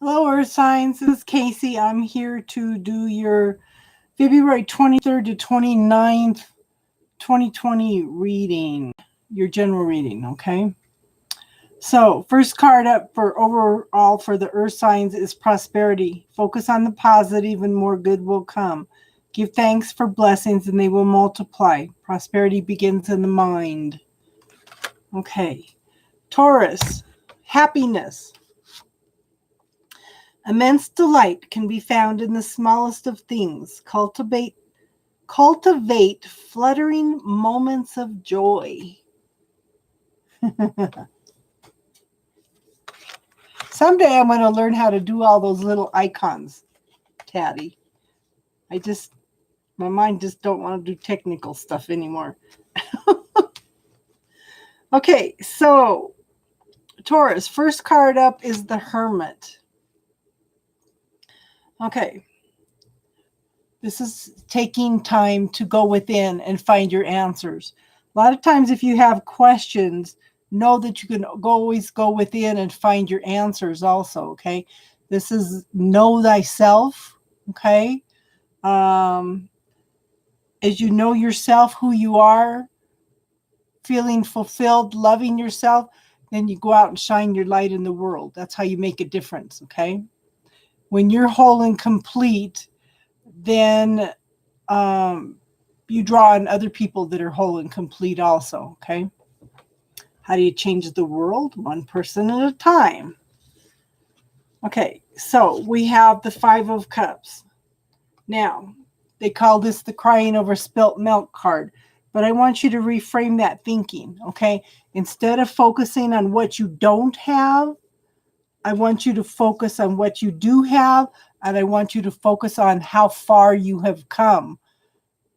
Hello, Earth Signs. This is Casey. I'm here to do your February 23rd to 29th, 2020 reading, your general reading, okay? So, first card up for overall for the Earth Signs is prosperity. Focus on the positive and more good will come. Give thanks for blessings and they will multiply. Prosperity begins in the mind. Okay. Taurus, happiness. Immense delight can be found in the smallest of things. Cultivate fluttering moments of joy. Someday I'm going to learn how to do all those little icons, Taddy. My mind just don't want to do technical stuff anymore. Okay, so Taurus, first card up is the Hermit. Okay. This is taking time to go within and find your answers. A lot of times if you have questions, know that you can always go within and find your answers also, okay? This is know thyself, okay? As you know yourself, who you are, feeling fulfilled, loving yourself, then you go out and shine your light in the world. That's how you make a difference, okay? When you're whole and complete, then you draw on other people that are whole and complete also, okay? How do you change the world? One person at a time. Okay, so we have the Five of Cups. Now, they call this the crying over spilt milk card, but I want you to reframe that thinking, okay? Instead of focusing on what you don't have, I want you to focus on what you do have, and I want you to focus on how far you have come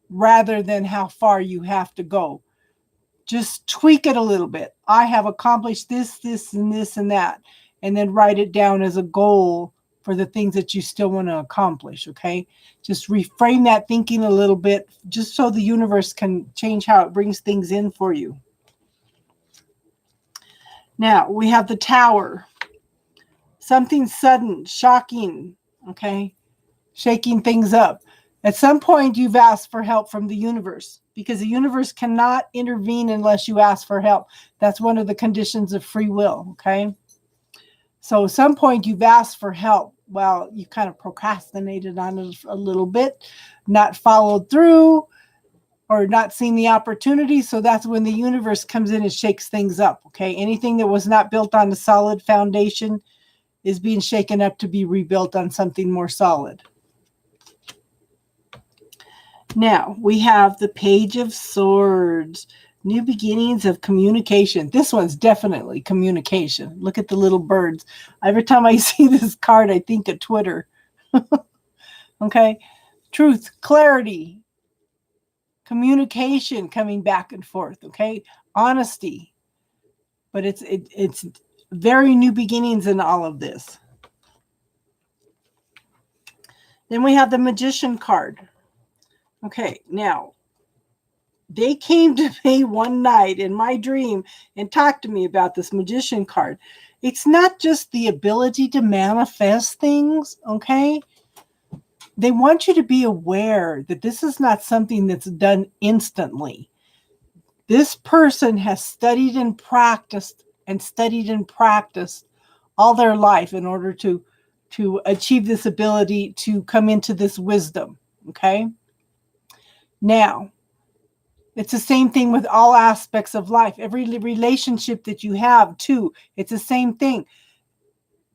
rather than how far you have to go. Just tweak it a little bit. I have accomplished this, this, and this, and that. And then write it down as a goal for the things that you still want to accomplish, okay? Just reframe that thinking a little bit just so the universe can change how it brings things in for you. Now, we have the Tower. Something sudden, shocking, okay? Shaking things up. At some point, you've asked for help from the universe because the universe cannot intervene unless you ask for help. That's one of the conditions of free will, okay? So at some point, you've asked for help. Well, you kind of procrastinated on it a little bit, not followed through, or not seen the opportunity. So that's when the universe comes in and shakes things up, okay? Anything that was not built on a solid foundation is being shaken up to be rebuilt on something more solid. Now, we have the Page of Swords, new beginnings of communication. This one's definitely communication. Look at the little birds. Every time I see this card, I think of Twitter. Okay, truth, clarity, communication coming back and forth, okay, honesty. But it's very new beginnings in all of this. Then we have the Magician card. Okay, now, they came to me one night in my dream and talked to me about this Magician card. It's not just the ability to manifest things, okay? They want you to be aware that this is not something that's done instantly. This person has studied and practiced all their life in order to achieve this ability to come into this wisdom, okay? Now, it's the same thing with all aspects of life. Every relationship that you have, too, it's the same thing.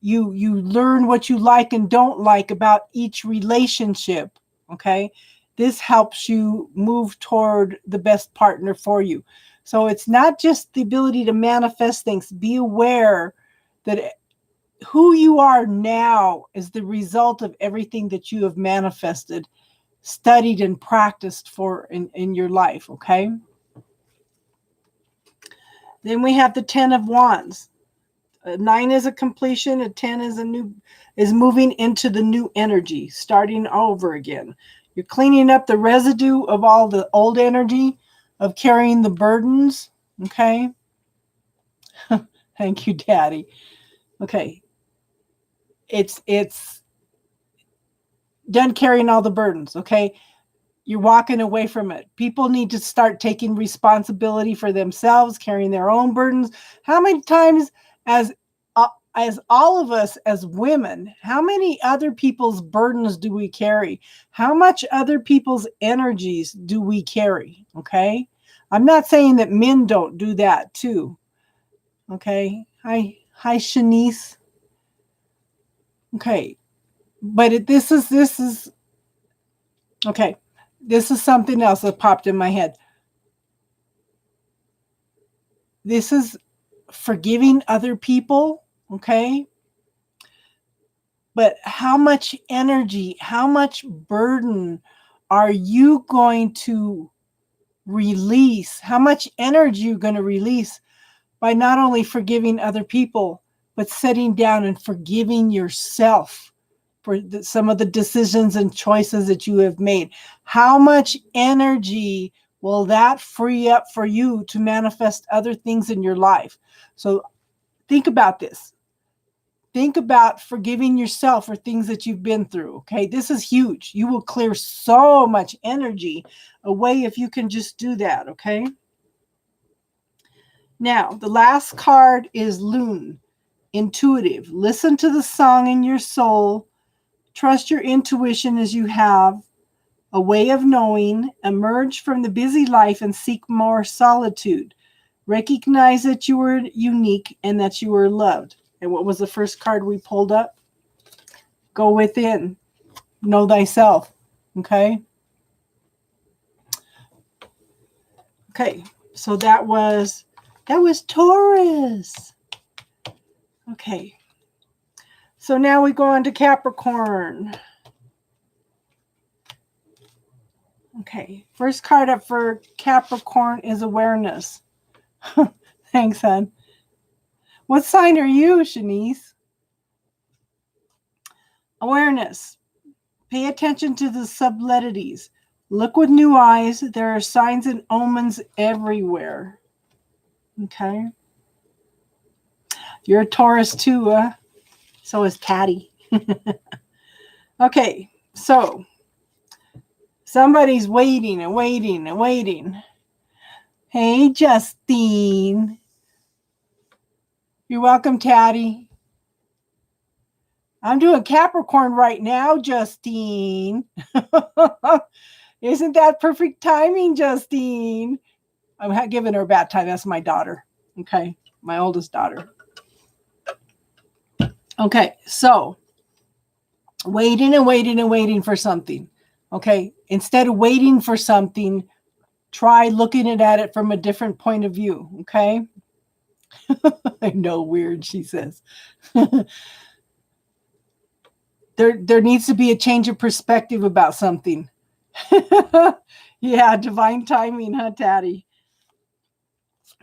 You learn what you like and don't like about each relationship, okay? This helps you move toward the best partner for you. So it's not just the ability to manifest things. Be aware that who you are now is the result of everything that you have manifested, studied and practiced for in your life, okay? Then we have the 10 of Wands. A 9 is a completion, a 10 is moving into the new energy, starting over again. You're cleaning up the residue of all the old energy of carrying the burdens, okay? Thank you, Daddy. Okay. it's done carrying all the burdens, okay? You're walking away from it. People need to start taking responsibility for themselves, carrying their own burdens. How many times as all of us as women, how many other people's burdens do we carry? How much other people's energies do we carry? Okay? I'm not saying that men don't do that too. Okay? Hi Shanice. Okay. But this is okay. This is something else that popped in my head. This is forgiving other people, okay? But how much energy, how much burden are you going to release? How much energy you're going to release by not only forgiving other people, but sitting down and forgiving yourself for some of the decisions and choices that you have made? How much energy will that free up for you to manifest other things in your life? So think about this. Think about forgiving yourself for things that you've been through. Okay, this is huge. You will clear so much energy away if you can just do that. Okay. Now, the last card is Loon, intuitive. Listen to the song in your soul. Trust your intuition as you have a way of knowing. Emerge from the busy life and seek more solitude. Recognize that you are unique and that you are loved. And what was the first card we pulled up? Go within. Know thyself. Okay. Okay. So that was Taurus. Okay. So now we go on to Capricorn. Okay. First card up for Capricorn is awareness. Thanks, hon. What sign are you, Shanice? Awareness. Pay attention to the subletities. Look with new eyes. There are signs and omens everywhere. Okay. You're a Taurus too, so is Patty. Okay, so somebody's waiting and waiting and waiting. Hey, Justine. You're welcome, Taddy. I'm doing Capricorn right now, Justine. Isn't that perfect timing, Justine? I'm giving her a bad time. That's my daughter. Okay, my oldest daughter. Okay, so waiting and waiting and waiting for something. Okay, instead of waiting for something, try looking at it from a different point of view. Okay. I know, weird, she says. There needs to be a change of perspective about something. Yeah, divine timing, huh, Taddy?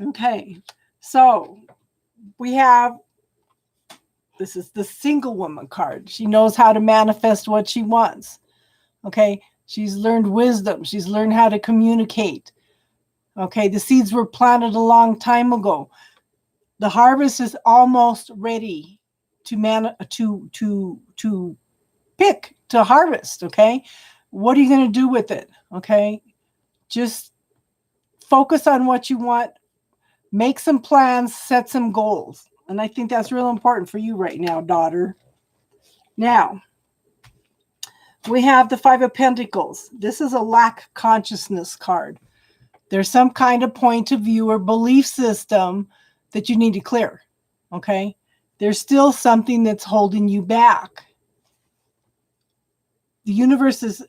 Okay, so we have, this is the single woman card. She knows how to manifest what she wants. Okay, she's learned wisdom. She's learned how to communicate. Okay, the seeds were planted a long time ago. The harvest is almost ready to pick, to harvest. Okay, what are you going to do with it? Okay, just focus on what you want. Make some plans, set some goals. And I think that's real important for you right now, daughter. Now, we have the Five of Pentacles. This is a lack consciousness card. There's some kind of point of view or belief system that you need to clear. Okay? There's still something that's holding you back. The universe is,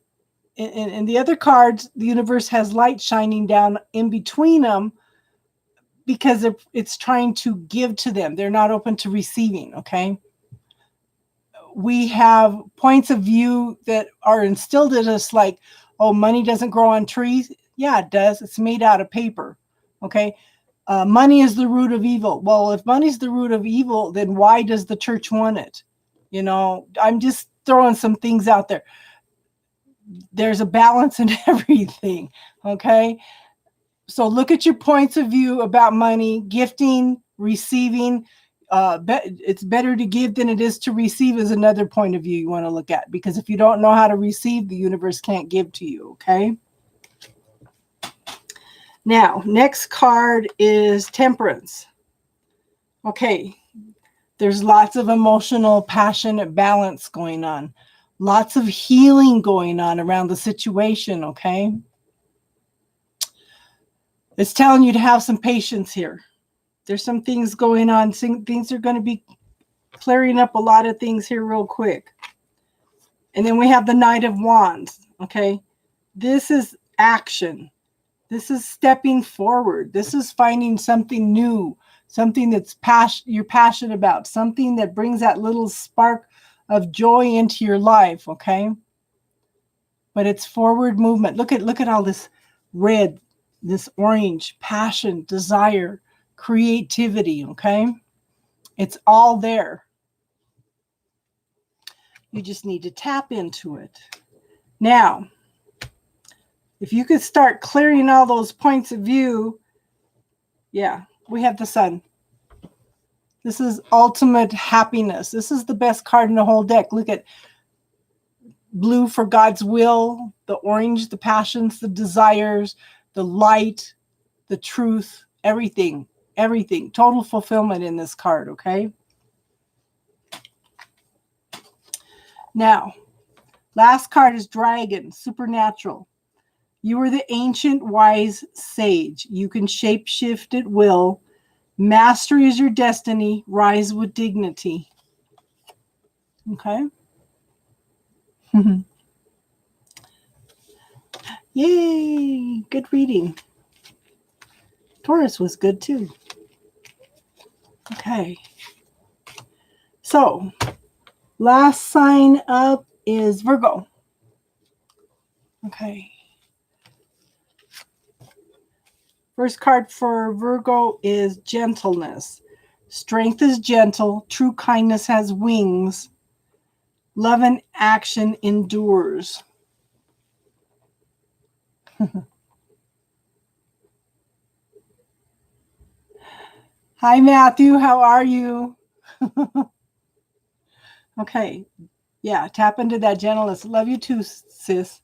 in the other cards, the universe has light shining down in between them because it's trying to give to them. They're not open to receiving. Okay? We have points of view that are instilled in us like, oh, money doesn't grow on trees. Yeah, it does. It's made out of paper. Okay. Money is the root of evil. Well, if money's the root of evil, then why does the church want it? You know, I'm just throwing some things out there. There's a balance in everything. Okay. So look at your points of view about money, gifting, receiving. it's better to give than it is to receive is another point of view you want to look at, because if you don't know how to receive, the universe can't give to you. Okay. Now, next card is Temperance. Okay. There's lots of emotional, passionate balance going on. Lots of healing going on around the situation. Okay. It's telling you to have some patience here. There's some things going on. Things are going to be clearing up a lot of things here real quick. And then we have the Knight of Wands. Okay. This is action. This is stepping forward. This is finding something new, something that's you're passionate about, something that brings that little spark of joy into your life. Okay. But it's forward movement. Look at all this red, this orange, passion, desire, creativity. Okay. It's all there. You just need to tap into it. Now, if you could start clearing all those points of view, yeah, we have the Sun. This is ultimate happiness. This is the best card in the whole deck. Look at blue for God's will, the orange, the passions, the desires, the light, the truth, everything, everything. Total fulfillment in this card, okay? Now, last card is Dragon, supernatural. You are the ancient wise sage. You can shapeshift at will. Mastery is your destiny. Rise with dignity. Okay. Yay. Good reading. Taurus was good too. Okay. So, last sign up is Virgo. Okay. First card for Virgo is gentleness. Strength is gentle. True kindness has wings. Love and action endures. Hi, Matthew. How are you? Okay. Yeah, tap into that gentleness. Love you too, sis.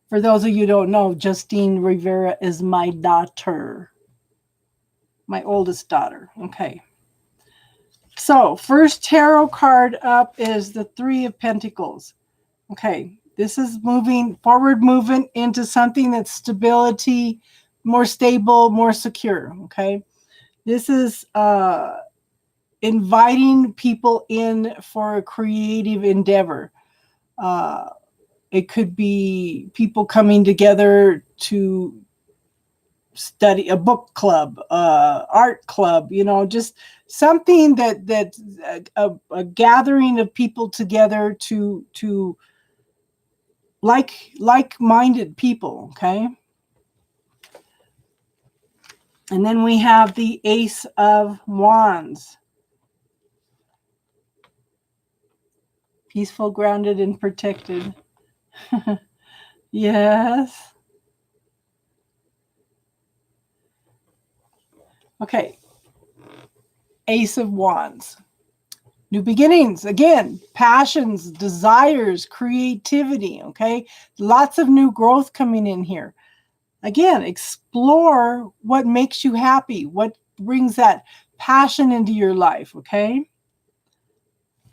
For those of you who don't know, Justine Rivera is my daughter. My oldest daughter. Okay. So, first tarot card up is the Three of Pentacles. Okay. This is moving forward, moving into something that's stability, more stable, more secure. Okay. This is inviting people in for a creative endeavor. It could be people coming together to study, a book club, art club, just something that's a gathering of people together to like-minded people. Okay. And then we have the Ace of Wands. Peaceful, grounded, and protected. Yes. Okay. Ace of Wands. New beginnings. Again, passions, desires, creativity. Okay. Lots of new growth coming in here. Again, explore what makes you happy. What brings that passion into your life. Okay.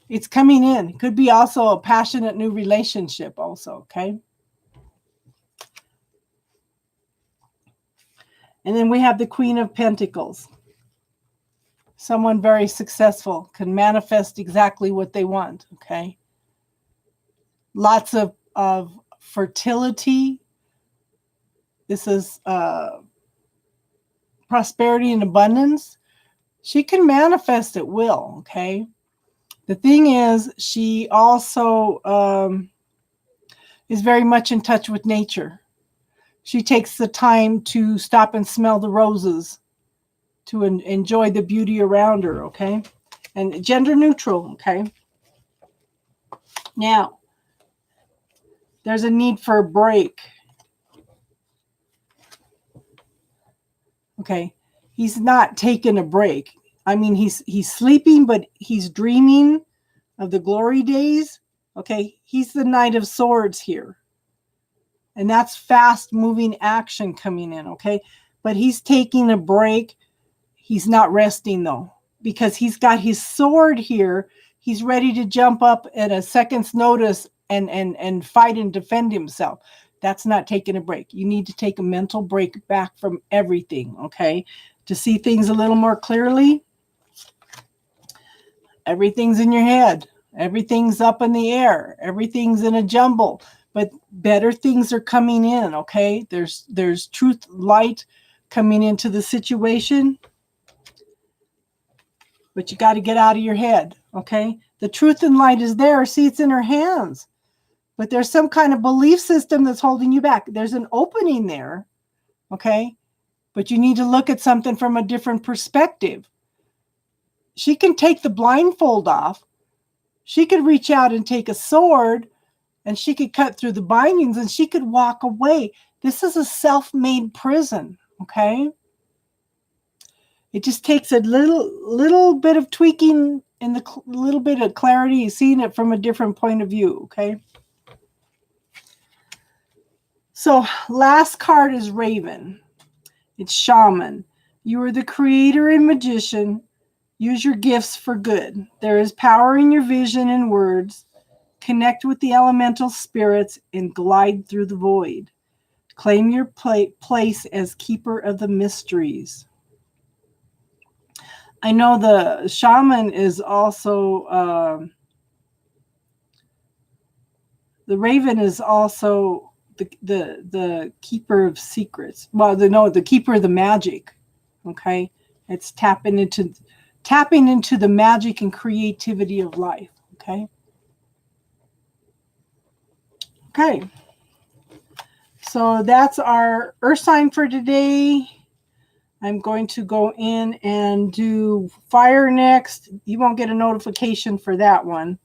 It's coming in. It could be also a passionate new relationship also. Okay. And then we have the Queen of Pentacles. Someone very successful can manifest exactly what they want. Okay. Lots of fertility. This is prosperity and abundance. She can manifest at will. Okay. The thing is, she also is very much in touch with nature. She takes the time to stop and smell the roses, to enjoy the beauty around her, okay? And gender neutral, okay? Now, there's a need for a break. Okay. He's not taking a break. I mean, he's sleeping, but he's dreaming of the glory days. Okay. He's the Knight of Swords here. And that's fast moving action coming in. Okay. But he's taking a break. He's not resting though, because he's got his sword here. He's ready to jump up at a second's notice and fight and defend himself. That's not taking a break. You need to take a mental break back from everything, okay? To see things a little more clearly. Everything's in your head. Everything's up in the air. Everything's in a jumble. But better things are coming in, okay? There's truth, light coming into the situation. But you got to get out of your head, okay? The truth and light is there. See, it's in her hands. But there's some kind of belief system that's holding you back. There's an opening there, okay? But you need to look at something from a different perspective. She can take the blindfold off. She could reach out and take a sword, and she could cut through the bindings, and she could walk away. This is a self-made prison, okay? It just takes a little bit of tweaking and the little bit of clarity, seeing it from a different point of view, okay? So last card is Raven. It's Shaman. You are the creator and magician. Use your gifts for good. There is power in your vision and words. Connect with the elemental spirits and glide through the void. Claim your place as keeper of the mysteries. I know the shaman is also, the raven is also the keeper of secrets. Well, the keeper of the magic. Okay, it's tapping into the magic and creativity of life. Okay. So that's our earth sign for today. I'm going to go in and do fire next. You won't get a notification for that one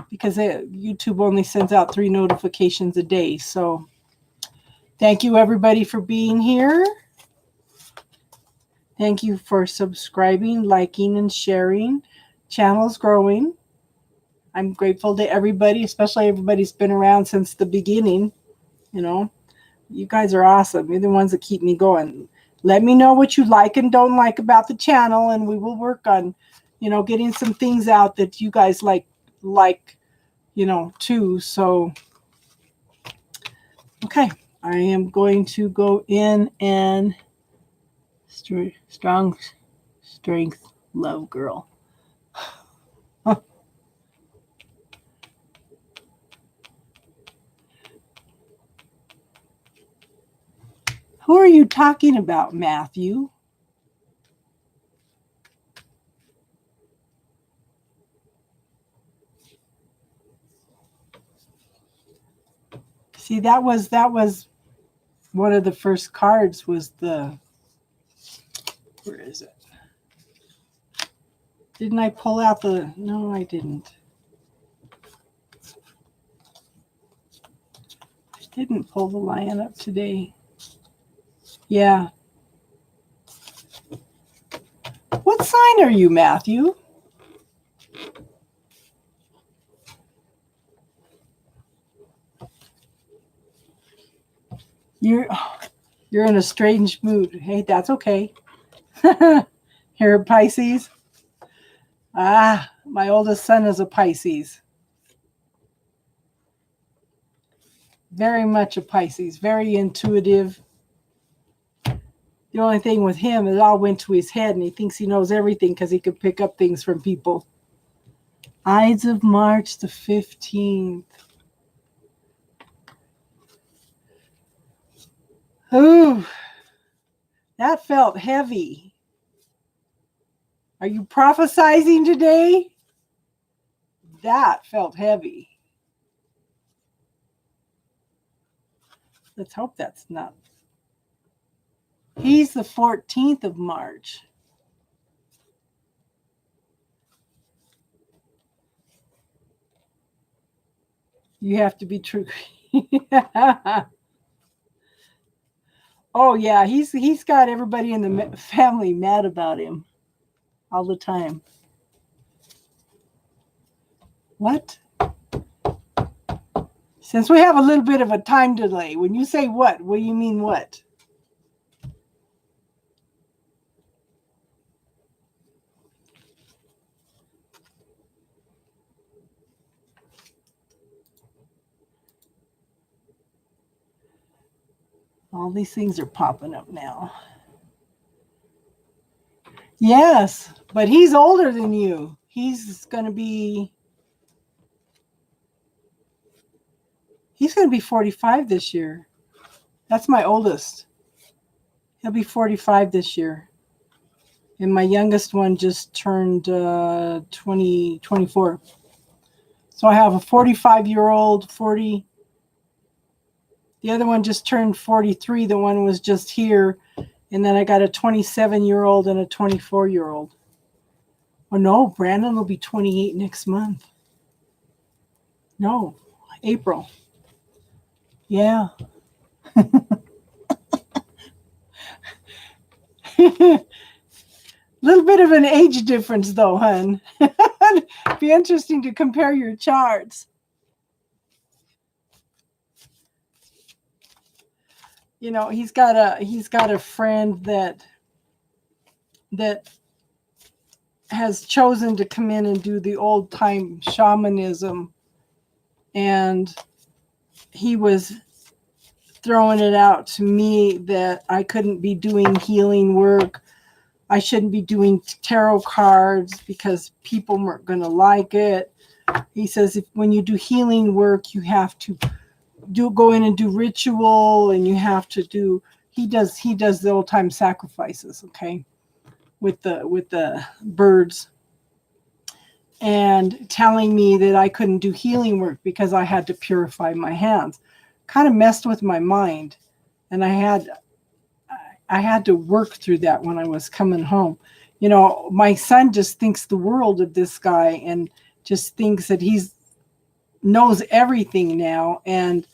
because YouTube only sends out 3 notifications a day. So thank you everybody for being here. Thank you for subscribing, liking, and sharing. Channel's growing. I'm grateful to everybody, especially everybody who's been around since the beginning. You know, you guys are awesome. You're the ones that keep me going. Let me know what you like and don't like about the channel, and we will work on, getting some things out that you guys like, too. So, okay, I am going to go in and strong strength, love girl. Who are you talking about, Matthew? See, that was one of the first cards was where is it? Didn't I pull out no, I didn't. I didn't pull the lion up today. Yeah. What sign are you, Matthew? You're in a strange mood. Hey, that's okay. You're a Pisces? Ah, my oldest son is a Pisces. Very much a Pisces. Very intuitive. The only thing with him, it all went to his head, and he thinks he knows everything because he could pick up things from people. Ides of March the 15th. Ooh, that felt heavy. Are you prophesizing today? That felt heavy. Let's hope that's not. He's the 14th of March. You have to be true. Oh yeah, he's got everybody in the family mad about him all the time. What? Since we have a little bit of a time delay, when you say what do you mean what? All these things are popping up now. Yes, but he's older than you. He's going to be 45 this year. That's my oldest. He'll be 45 this year. And my youngest one just turned 24. So I have a 45-year-old, 40. The other one just turned 43. The one was just here. And then I got a 27-year-old and a 24-year-old. Oh, no, Brandon will be 28 next month. No, April. Yeah. Little bit of an age difference, though, hun. Be interesting to compare your charts. You know, he's got a friend that has chosen to come in and do the old time shamanism, and he was throwing it out to me that I couldn't be doing healing work. I shouldn't be doing tarot cards because people weren't going to like it. He says when you do healing work, you have to go in and do ritual, and you have to do. He does the old time sacrifices, okay, with the birds, and telling me that I couldn't do healing work because I had to purify my hands. Kind of messed with my mind, and I had to work through that when I was coming home. You know, my son just thinks the world of this guy and just thinks that knows everything now. And of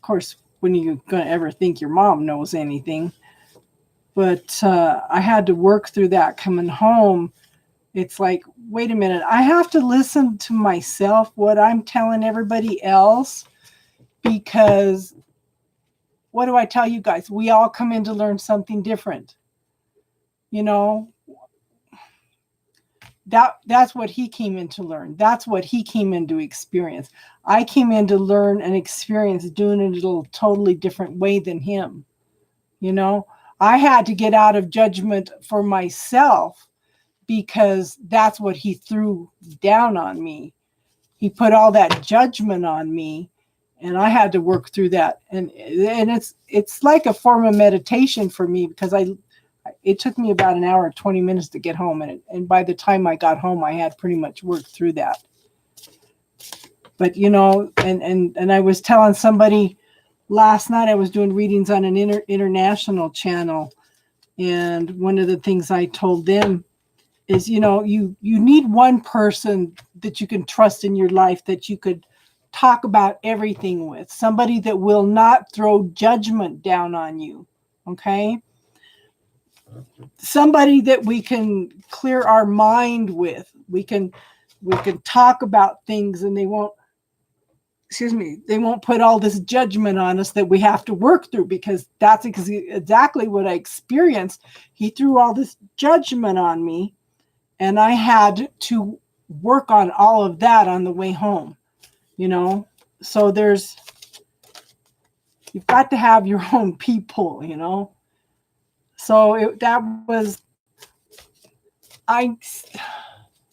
course, when are you going to ever think your mom knows anything? But I had to work through that coming home. It's like, wait a minute, I have to listen to myself, what I'm telling everybody else, because what do I tell you guys? We all come in to learn something different. You know, that's what he came in to learn. That's what he came in to experience. I came in to learn and experience doing it a totally different way than him. You know, I had to get out of judgment for myself because that's what he threw down on me. He put all that judgment on me, and I had to work through that. And it's like a form of meditation for me, because it took me about an hour, 20 minutes to get home. And by the time I got home, I had pretty much worked through that. But, you know, and I was telling somebody last night, I was doing readings on an international channel. And one of the things I told them is, you know, you need one person that you can trust in your life, that you could talk about everything with. Somebody that will not throw judgment down on you. Okay? Somebody that we can clear our mind with. We can talk about things, and they won't put all this judgment on us that we have to work through, because that's exactly what I experienced. He threw all this judgment on me, and I had to work on all of that on the way home, you know? So you've got to have your own people, you know? So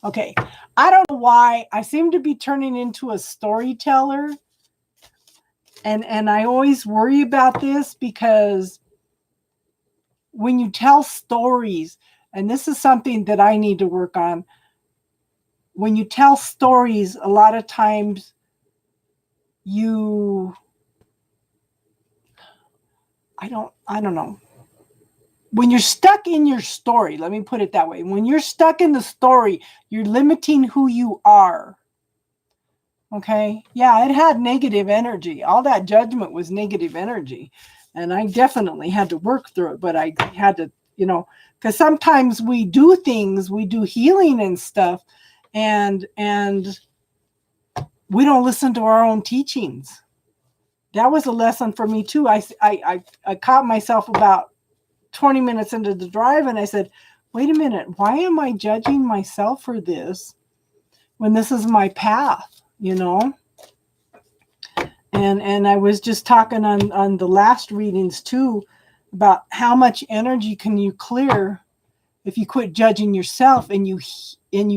okay. I don't know why I seem to be turning into a storyteller. And I always worry about this, because when you tell stories, and this is something that I need to work on, when you tell stories, a lot of times I don't know. When you're stuck in your story, let me put it that way. When you're stuck in the story, you're limiting who you are. Okay? Yeah, it had negative energy. All that judgment was negative energy. And I definitely had to work through it, but I had to, because sometimes we do things, we do healing and stuff, and we don't listen to our own teachings. That was a lesson for me too. I caught myself about 20 minutes into the drive, and I said, wait a minute, why am I judging myself for this when this is my path, And I was just talking on the last readings too about how much energy can you clear if you quit judging yourself and you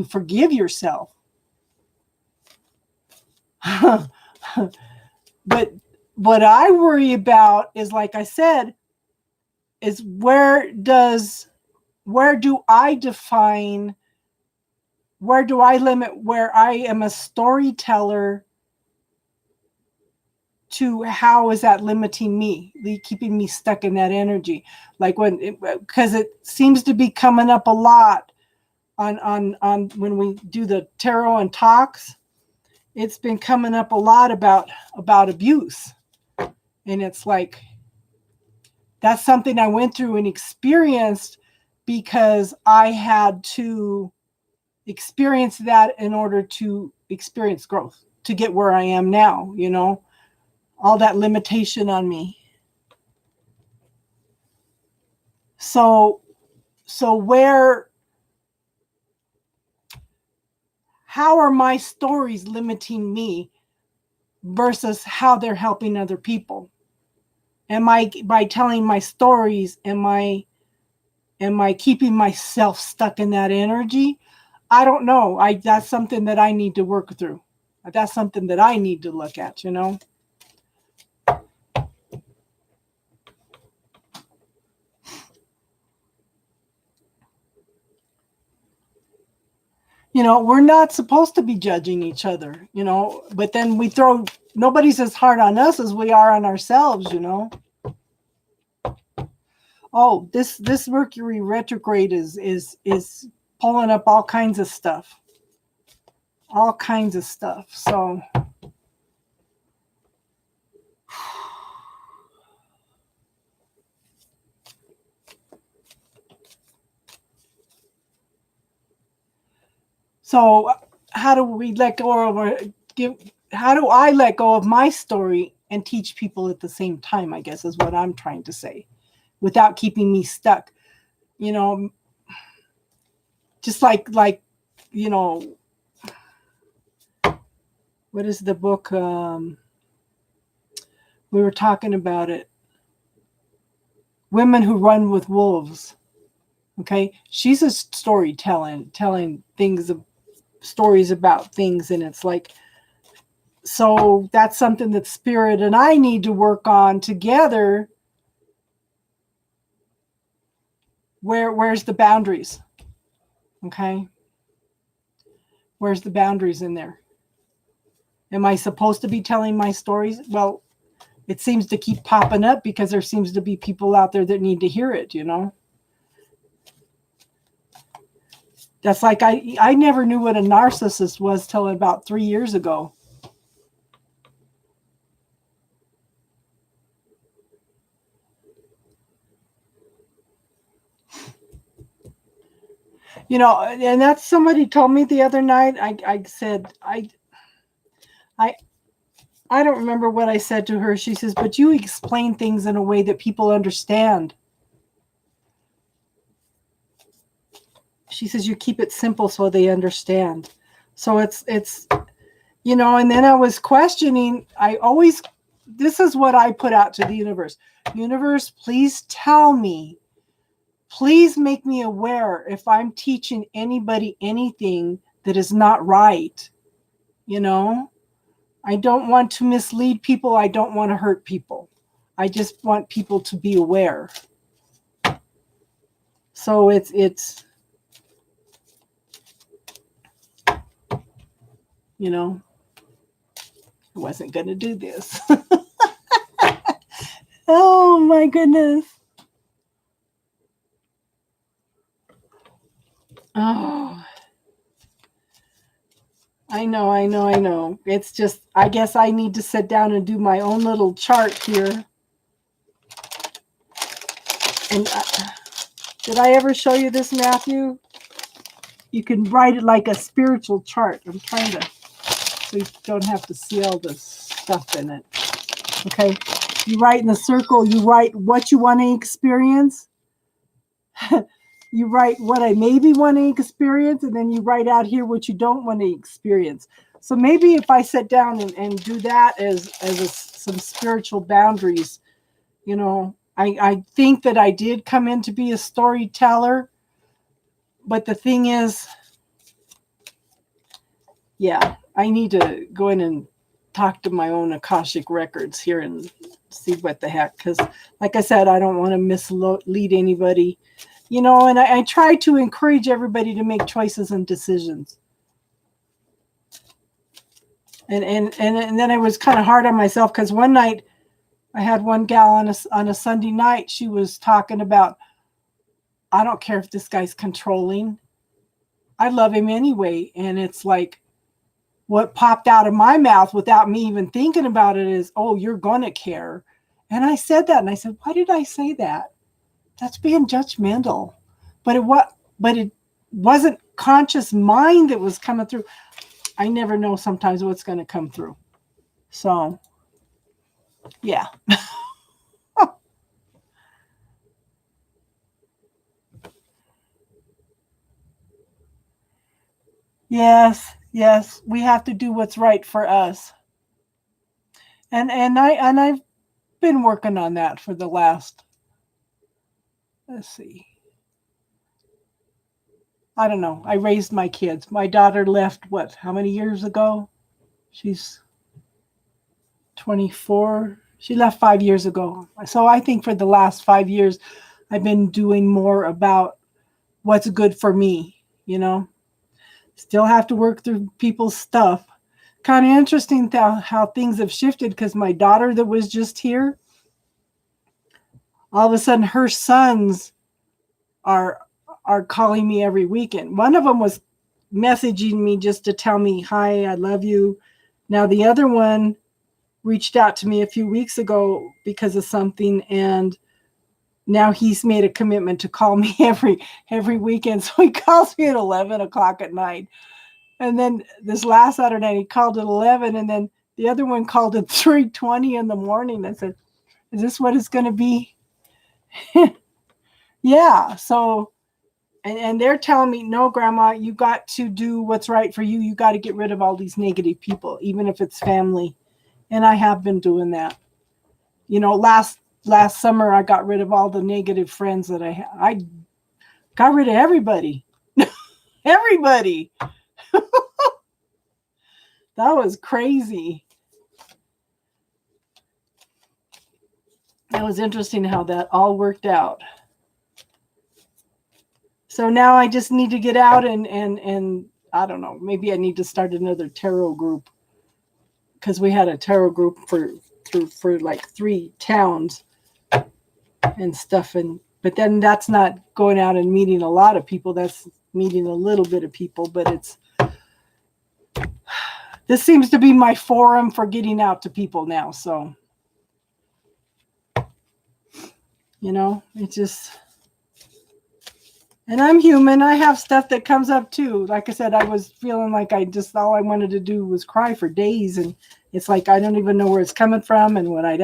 forgive yourself. But what I worry about is, like I said, is where do I define, where do I limit where I am a storyteller to how is that limiting me, keeping me stuck in that energy? Like because it seems to be coming up a lot on when we do the tarot and talks. It's been coming up a lot about abuse. And it's like, that's something I went through and experienced because I had to experience that in order to experience growth, to get where I am now, all that limitation on me. So how are my stories limiting me versus how they're helping other people? By telling my stories, am I keeping myself stuck in that energy? I don't know. That's something that I need to work through. That's something that I need to look at, We're not supposed to be judging each other, but then nobody's as hard on us as we are on ourselves, Oh, this Mercury retrograde is pulling up all kinds of stuff. All kinds of stuff. So how do we let go how do I let go of my story and teach people at the same time, I guess is what I'm trying to say, without keeping me stuck, just like, what is the book? We were talking about it. Women Who Run with Wolves. Okay. She's a storytelling, telling stories about things. And it's like, so that's something that Spirit and I need to work on together. Where's the boundaries? Okay. Where's the boundaries in there? Am I supposed to be telling my stories? Well, it seems to keep popping up because there seems to be people out there that need to hear it, That's like, I never knew what a narcissist was till about 3 years ago. And that's, somebody told me the other night, I said, I don't remember what I said to her. She says, but you explain things in a way that people understand. She says, you keep it simple so they understand. So it's, and then I was questioning, this is what I put out to the universe. Universe, please tell me, please make me aware if I'm teaching anybody anything that is not right. I don't want to mislead people. I don't want to hurt people. I just want people to be aware. So it's I wasn't going to do this. Oh my goodness. Oh, I know. It's just, I guess I need to sit down and do my own little chart here. And did I ever show you this, Matthew? You can write it like a spiritual chart. I'm trying to, so you don't have to see all this stuff in it. Okay. You write in the circle, you write what you want to experience. You write what I maybe want to experience, and then you write out here what you don't want to experience. So maybe if I sit down and do that as some spiritual boundaries, you know, I think that I did come in to be a storyteller, but the thing is, yeah, I need to go in and talk to my own Akashic records here and see what the heck, because like I said, I don't want to mislead anybody. You know, and I try to encourage everybody to make choices and decisions. And then I was kind of hard on myself because one night I had one gal on a Sunday night. She was talking about, I don't care if this guy's controlling. I love him anyway. And it's like, what popped out of my mouth without me even thinking about it is, oh, you're going to care. And I said that. And I said, why did I say that? That's being judgmental. But it wasn't conscious mind that was coming through. I never know sometimes what's going to come through. So, yeah. Yes, we have to do what's right for us. And I've been working on that for the last, let's see, I don't know. I raised my kids. My daughter left, how many years ago? She's 24. She left 5 years ago. So I think for the last 5 years, I've been doing more about what's good for me, you know. Still have to work through people's stuff. Kind of interesting how things have shifted, because my daughter that was just here, all of a sudden her sons are calling me every weekend. One of them was messaging me just to tell me, hi, I love you. Now the other one reached out to me a few weeks ago because of something, and now he's made a commitment to call me every weekend. So he calls me at 11 o'clock at night. And then this last Saturday night, he called at 11, and then the other one called at 3:20 in the morning. I said, is this what it's going to be? Yeah. So, and they're telling me, no, Grandma, you got to do what's right for you. You got to get rid of all these negative people, even if it's family. And I have been doing that. You know, last summer, I got rid of all the negative friends that I had. I got rid of everybody. Everybody. That was crazy. That was interesting how that all worked out. So now I just need to get out and I don't know, maybe I need to start another tarot group, because we had a tarot group for like 3 towns and stuff, but then that's not going out and meeting a lot of people. That's meeting a little bit of people, but this seems to be my forum for getting out to people now. So, you know, it's just, and I'm human. I have stuff that comes up too. Like I said, I was feeling like all I wanted to do was cry for days. And it's like, I don't even know where it's coming from. And when I'd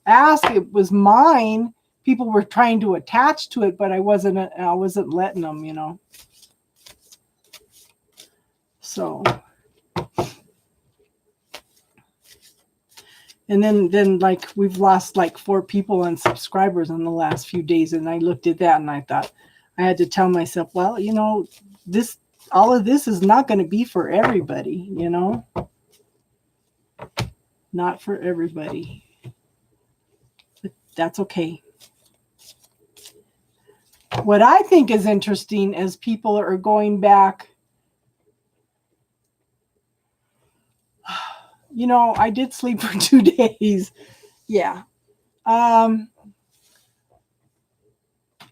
ask, it was mine. People were trying to attach to it, but I wasn't letting them, you know. So, and then like we've lost like 4 people and subscribers in the last few days. And I looked at that and I thought, I had to tell myself, well, you know, all of this is not going to be for everybody, you know, not for everybody, but that's okay. What I think is interesting as people are going back, you know, I did sleep for 2 days. Yeah.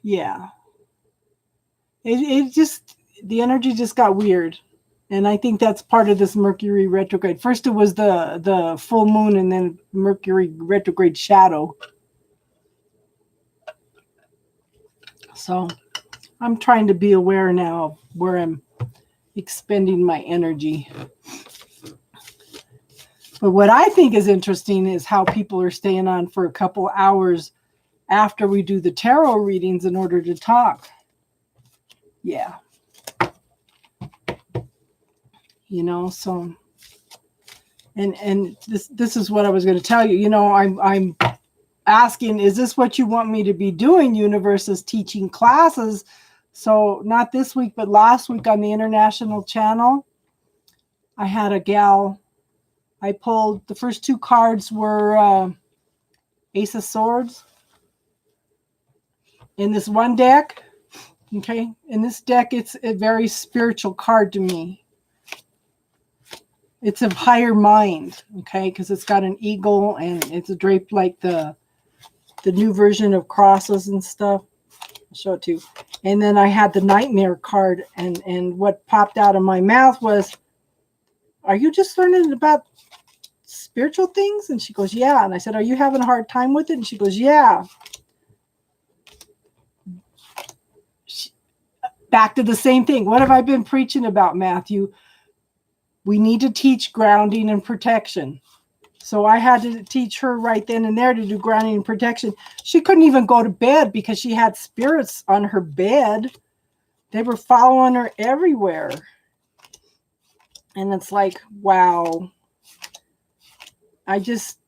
Yeah. It just, the energy just got weird. And I think that's part of this Mercury retrograde. First, it was the full moon, and then Mercury retrograde shadow. So I'm trying to be aware now of where I'm expending my energy. But what I think is interesting is how people are staying on for a couple hours after we do the tarot readings in order to talk. Yeah. So and this is what I was going to tell you. I'm asking, is this what you want me to be doing, universe, is teaching classes? So not this week, but last week on the international channel, I had a gal. I pulled, the first two cards were Ace of Swords in this one deck. Okay. In this deck, it's a very spiritual card to me. It's of higher mind. Okay. Because it's got an eagle and it's draped like the new version of crosses and stuff. I'll show it to you. And then I had the Nightmare card, and what popped out of my mouth was, are you just learning about spiritual things? And she goes, yeah. And I said, are you having a hard time with it? And she goes, yeah. Back to the same thing. What have I been preaching about, Matthew? We need to teach grounding and protection. So I had to teach her right then and there to do grounding and protection. She couldn't even go to bed because she had spirits on her bed. They were following her everywhere. And it's like, wow. I just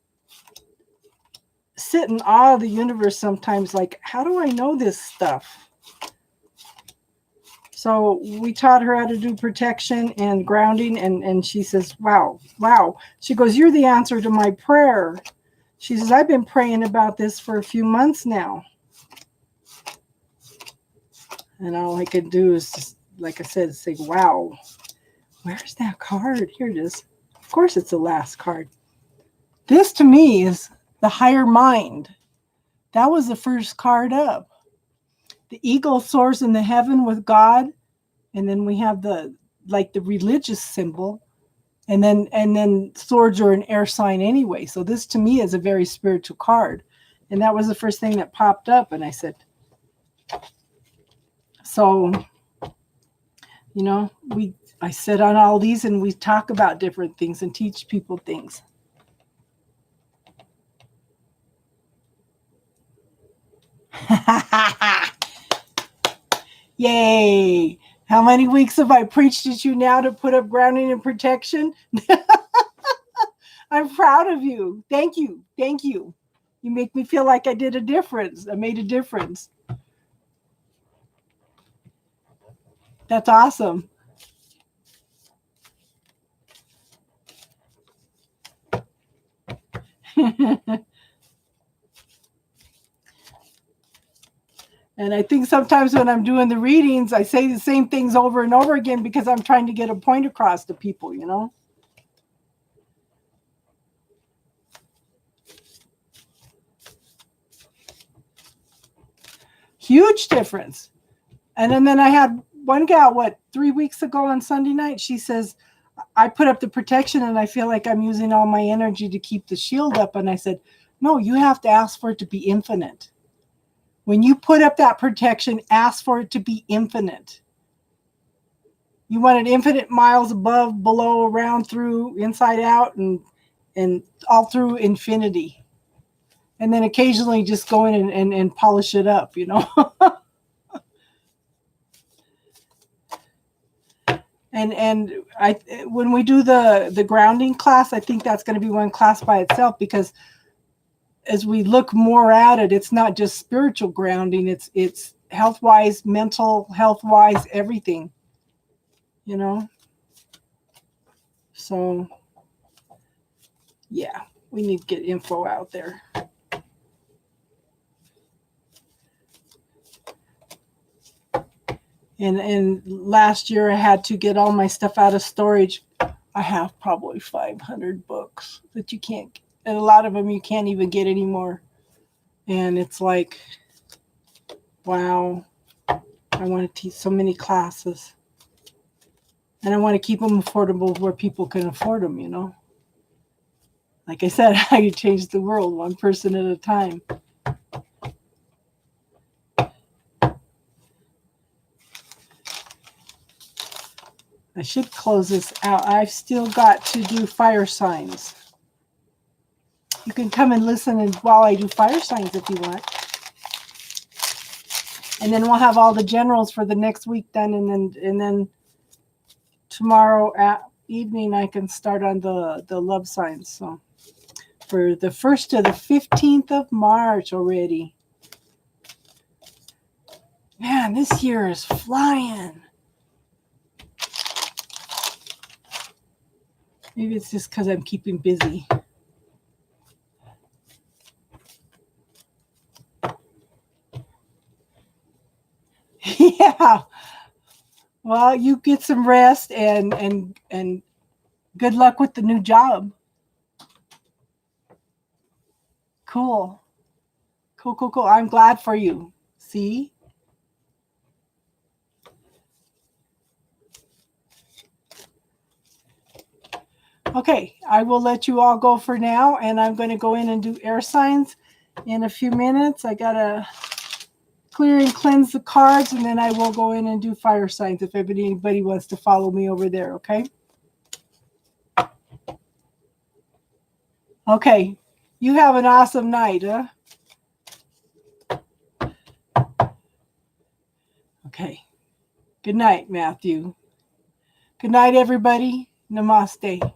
sit in awe of the universe sometimes. Like, how do I know this stuff? So we taught her how to do protection and grounding. And she says, wow. She goes, you're the answer to my prayer. She says, I've been praying about this for a few months now. And all I could do is, just, like I said, say, wow. Where's that card? Here it is. Of course, it's the last card. This to me is the higher mind. That was the first card up. The eagle soars in the heaven with God. And then we have the religious symbol. And then swords are an air sign anyway. So this to me is a very spiritual card. And that was the first thing that popped up. And I said, so, I sit on all these and we talk about different things and teach people things. Yay. How many weeks have I preached at you now to put up grounding and protection? I'm proud of you. Thank you. You make me feel like I did a difference. I made a difference. That's awesome. And I think sometimes when I'm doing the readings, I say the same things over and over again because I'm trying to get a point across to people, Huge difference. And then I had one gal, 3 weeks ago on Sunday night, she says, I put up the protection and I feel like I'm using all my energy to keep the shield up. And I said, no, you have to ask for it to be infinite. When you put up that protection, ask for it to be infinite. You want it infinite miles above, below, around, through, inside out, and all through infinity. And then occasionally just go in and polish it up, And when we do the grounding class, I think that's going to be one class by itself, because as we look more at it, it's not just spiritual grounding, it's health-wise, mental health-wise, everything, So, yeah, we need to get info out there. And last year I had to get all my stuff out of storage. I have probably 500 books that you can't, and a lot of them you can't even get anymore. And it's like, wow, I want to teach so many classes. And I want to keep them affordable where people can afford them, Like I said, how you change the world one person at a time. I should close this out. I've still got to do fire signs. You can come and listen while I do fire signs if you want. And then we'll have all the generals for the next week done, and then tomorrow evening I can start on the love signs. So for the 1st to the 15th of March already. Man, this year is flying. Maybe it's just because I'm keeping busy. Yeah. Well, you get some rest and good luck with the new job. Cool. Cool. I'm glad for you. See? Okay, I will let you all go for now, and I'm going to go in and do air signs in a few minutes. I got to clear and cleanse the cards, and then I will go in and do fire signs if anybody wants to follow me over there, okay? Okay, you have an awesome night, huh? Okay. Good night, Matthew. Good night, everybody. Namaste.